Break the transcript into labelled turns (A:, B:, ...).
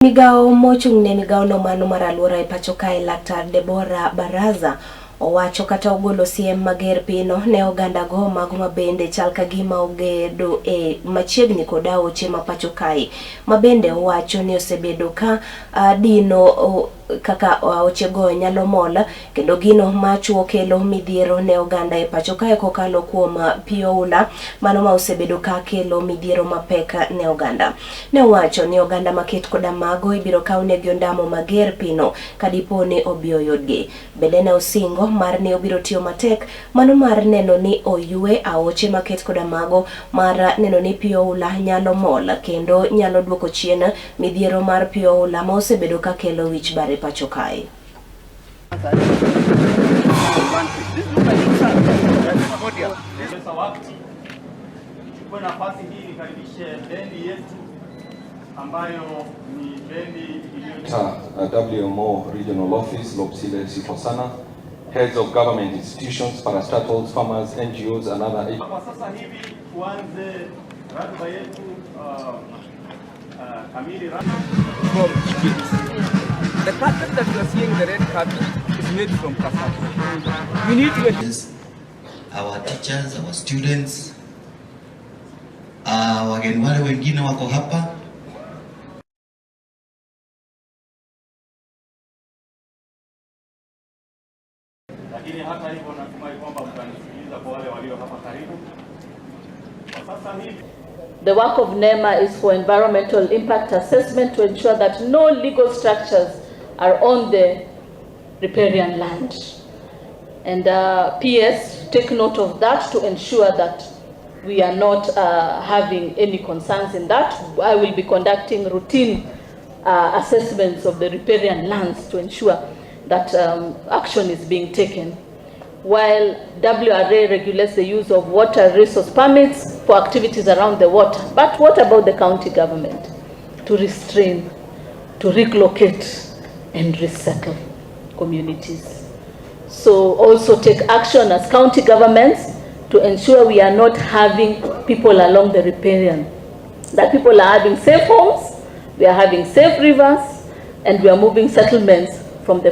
A: Migao mochung'ne migao no mano mar aluora e pacho kae Laktar Deborah Baraza owacho kata ogolo Siem mager pino ne oganda go mago mabende chal ka gima ogedo e machiegni kod Aoche ma pacho kae mabende owacho ni osebedo ka dino kaka Aoche go nyalo mol kendo gino machuo kelo midhiero ne oganda e pacho kae kokalo kuom pioula mano ma osebedo ka kelo midhiero mapek ne oganda. Ne owacho ni oganda maket koda mago ibiro kaune gi ondamo mager pino kadipo ni obio yodgi. Bende ne osingo mar ni obiro tiyo matek mano mar neno ni oyue Aoche maket koda mago mar neno ni pioula nyalo mol kendo nyalo duoko chien midhiero mar pioula ma osebedo ka kelo wich bare pacho kae.
B: WMO Regional Office, Lopsile Sifosana, heads of government institutions, parastatals, farmers, NGOs, and other agencies.
C: The carpet that you are seeing, the red carpet, is made from cassava. We need to
D: our teachers, our students, wageni wale wengine wako hapa.
E: Lakini hata hivyo natumai kwamba mtanisikiliza kwa wale walio hapa karibu. Kwa sasa hivi
F: the work of NEMA is for environmental impact assessment to ensure that no legal structures are on the riparian land. And PS, take note of that to ensure that we are not having any concerns in that. I will be conducting routine assessments of the riparian lands to ensure that action is being taken. While WRA regulates the use of water resource permits for activities around the water. But what about the county government? To restrain, to relocate and resettle communities. So also take action as county governments to ensure we are not having people along the riparian. That people are having safe homes, we are having safe rivers, and we are moving settlements from the